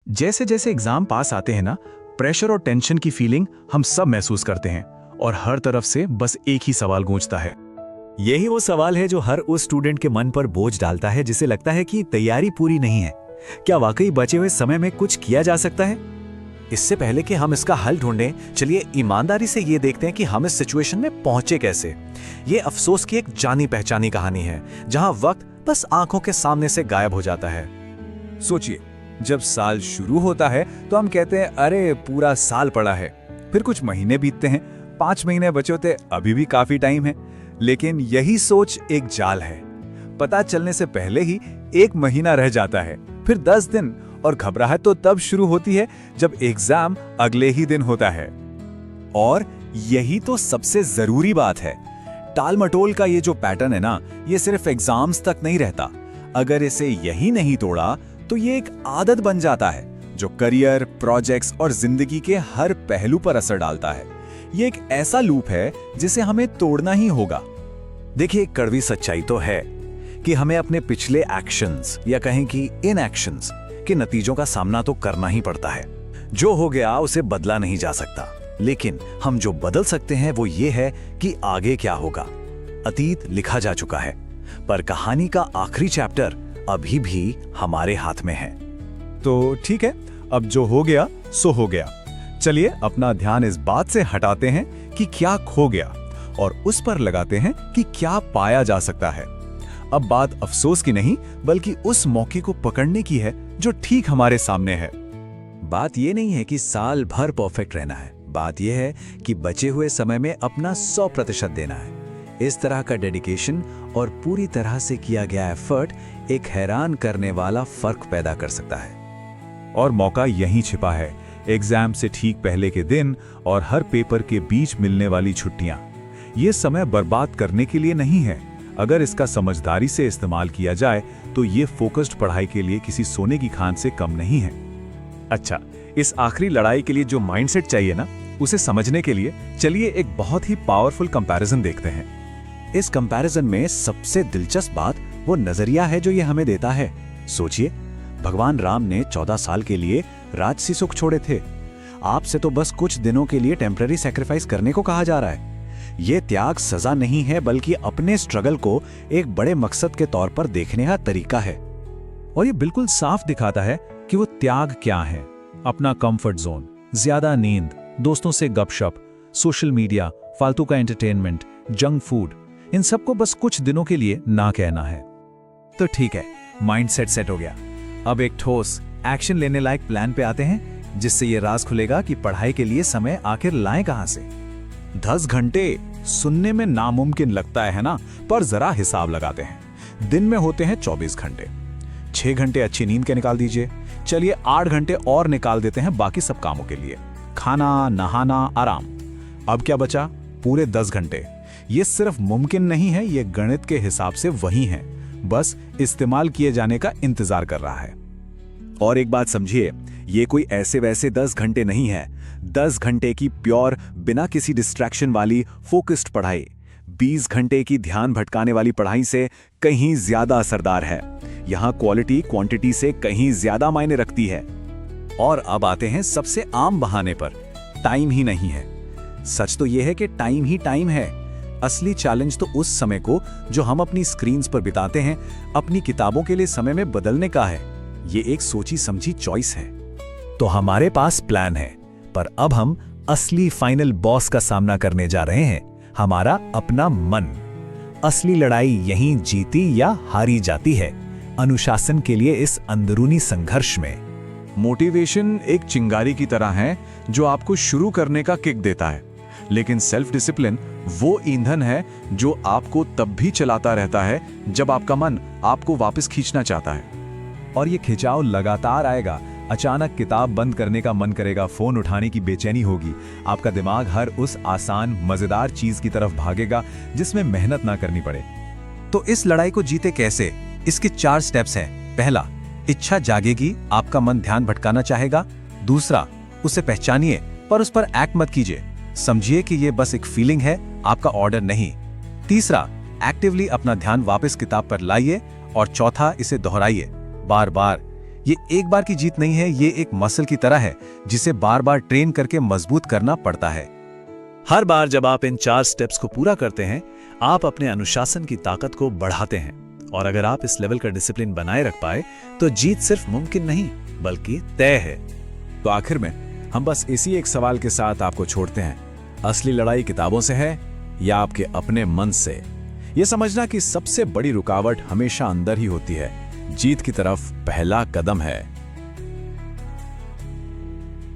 जैसे जैसे एग्जाम पास आते हैं ना, प्रेशर और टेंशन की फीलिंग हम सब महसूस करते हैं और हर तरफ से बस एक ही सवाल गूंजता है। यही वो सवाल है जो हर उस स्टूडेंट के मन पर बोझ डालता है जिसे लगता है कि तैयारी पूरी नहीं है। क्या वाकई बचे हुए समय में कुछ किया जा सकता है? इससे पहले कि हम इसका हल ढूंढें, चलिए ईमानदारी से ये देखते हैं कि हम इस सिचुएशन में पहुंचे कैसे। ये अफसोस की एक जानी पहचानी कहानी है जहां वक्त बस आंखों के सामने से गायब हो जाता है। सोचिए, जब साल शुरू होता है तो हम कहते हैं अरे पूरा साल पड़ा है। फिर कुछ महीने बीतते हैं, 5 महीने बचे होते, अभी भी काफी टाइम है। लेकिन यही सोच एक जाल है। पता चलने से पहले ही 1 महीना रह जाता है, फिर 10 दिन, और घबराहट तो तब शुरू होती है जब एग्जाम अगले ही दिन होता है। और यही तो सबसे जरूरी बात है। टाल मटोल का ये जो पैटर्न है ना, ये सिर्फ एग्जाम्स तक नहीं रहता। अगर इसे यही नहीं तोड़ा तो ये एक आदत बन जाता है जो करियर, प्रोजेक्ट्स और जिंदगी के हर पहलू पर असर डालता है। ये एक ऐसा लूप है जिसे हमें तोड़ना ही होगा। देखिए, कड़वी सच्चाई तो है कि हमें अपने पिछले एक्शंस या कहें कि इनएक्शंस के नतीजों का सामना तो करना ही पड़ता है। जो हो गया उसे बदला नहीं जा सकता, लेकिन हम जो बदल सकते हैं वो ये है कि आगे क्या होगा। अतीत लिखा जा चुका है, पर कहानी का आखिरी चैप्टर अभी भी हमारे हाथ में है। तो ठीक है, अब जो हो गया सो हो गया। चलिए अपना ध्यान इस बात से हटाते हैं कि क्या खो गया और उस पर लगाते हैं कि क्या पाया जा सकता है। अब बात अफसोस की नहीं, बल्कि उस मौके को पकड़ने की है जो ठीक हमारे सामने है। बात यह नहीं है कि साल भर परफेक्ट रहना है, बात यह है कि बचे हुए समय में अपना 100% देना है। इस तरह का डेडिकेशन और पूरी तरह से किया गया एफर्ट एक हैरान करने वाला फर्क पैदा कर सकता है। और मौका यहीं छिपा है, एग्जाम से ठीक पहले के दिन और हर पेपर के बीच मिलने वाली छुट्टियां। ये समय बर्बाद करने के लिए नहीं है। अगर इसका समझदारी से इस्तेमाल किया जाए तो ये फोकस्ड पढ़ाई के लिए किसी सोने की खान से कम नहीं है। अच्छा, इस आखिरी लड़ाई के लिए जो माइंडसेट चाहिए ना, उसे समझने के लिए चलिए एक बहुत ही पावरफुल कंपैरिजन देखते हैं। इस कंपैरिजन में सबसे दिलचस्प बात वो नजरिया है जो ये हमें देता है। सोचिए, भगवान राम ने 14 साल के लिए राजसी सुख छोड़े थे। आपसे तो बस कुछ दिनों के लिए टेम्पररी सैक्रिफाइस करने को कहा जा रहा है। ये त्याग सजा नहीं है, बल्कि अपने स्ट्रगल को एक बड़े मकसद के तौर पर देखने का तरीका है। और ये बिल्कुल साफ दिखाता है कि वो त्याग क्या है। अपना कंफर्ट जोन, ज्यादा नींद, दोस्तों से गपशप, सोशल मीडिया, फालतू का एंटरटेनमेंट, जंक फूड, इन सबको बस कुछ दिनों के लिए ना कहना है। तो ठीक है, माइंडसेट सेट हो गया। अब एक ठोस एक्शन लेने लायक प्लान पे आते हैं, जिससे ये राज खुलेगा कि पढ़ाई के लिए समय आखिर लाएं कहां से। 10 घंटे सुनने में नामुमकिन लगता है ना, पर जरा हिसाब लगाते हैं। दिन में होते हैं 24 घंटे। 6 घंटे अच्छी नींद के निकाल दीजिए। चलिए 8 घंटे और निकाल देते हैं बाकी सब कामों के लिए, खाना, नहाना, आराम। अब क्या बचा? पूरे 10 घंटे। ये सिर्फ मुमकिन नहीं है, ये गणित के हिसाब से वही है, बस इस्तेमाल किए जाने का इंतजार कर रहा है। और एक बात समझिए, ये कोई ऐसे वैसे 10 घंटे नहीं है। 10 घंटे की प्योर, बिना किसी डिस्ट्रैक्शन वाली फोकस्ड पढ़ाई 20 घंटे की ध्यान भटकाने वाली पढ़ाई से कहीं ज्यादा असरदार है। यहां क्वालिटी क्वांटिटी से कहीं ज्यादा मायने रखती है। और अब आते हैं सबसे आम बहाने पर, टाइम ही नहीं है। सच तो यह है कि टाइम ही टाइम है। असली चैलेंज तो उस समय को जो हम अपनी स्क्रीन्स पर बिताते हैं, अपनी किताबों के लिए समय में बदलने का है। ये एक सोची समझी चॉइस है। तो हमारे पास प्लान है, पर अब हम असली फाइनल बॉस का सामना करने जा रहे हैं, हमारा अपना मन। असली लड़ाई यहीं जीती या हारी जाती है, अनुशासन के लिए इस अंदरूनी संघर्ष में। मोटिवेशन एक चिंगारी की तरह है जो आपको शुरू करने का किक देता है, लेकिन सेल्फ डिसिप्लिन वो ईंधन है जो आपको तब भी चलाता रहता है जब आपका मन आपको वापस खींचना चाहता है। और ये खिंचाव लगातार आएगा। अचानक किताब बंद करने का मन करेगा, फोन उठाने की बेचैनी होगी, आपका दिमाग हर उस आसान मजेदार चीज की तरफ भागेगा जिसमें मेहनत ना करनी पड़े। तो इस लड़ाई को जीते कैसे? इसके 4 स्टेप्स हैं। पहला, इच्छा जागेगी, आपका मन ध्यान भटकाना चाहेगा। दूसरा, उसे पहचानिए पर उस पर एक्ट मत कीजिए, समझिए कि ये बस एक फीलिंग है, आपका ऑर्डर नहीं। तीसरा, एक्टिवली अपना ध्यान वापस किताब पर लाइए। और चौथा, इसे दोहराइए बार बार। ये एक बार की जीत नहीं है, ये एक मसल की तरह है जिसे बार बार ट्रेन करके मजबूत करना पड़ता है। हर बार जब आप इन 4 स्टेप्स को पूरा करते हैं, आप अपने अनुशासन की ताकत को बढ़ाते हैं। और अगर आप इस लेवल का डिसिप्लिन बनाए रख पाए तो जीत सिर्फ मुमकिन नहीं बल्कि तय है। तो आखिर में हम बस इसी एक सवाल के साथ आपको छोड़ते हैं, असली लड़ाई किताबों से है या आपके अपने मन से? यह समझना कि सबसे बड़ी रुकावट हमेशा अंदर ही होती है। जीत की तरफ पहला कदम है।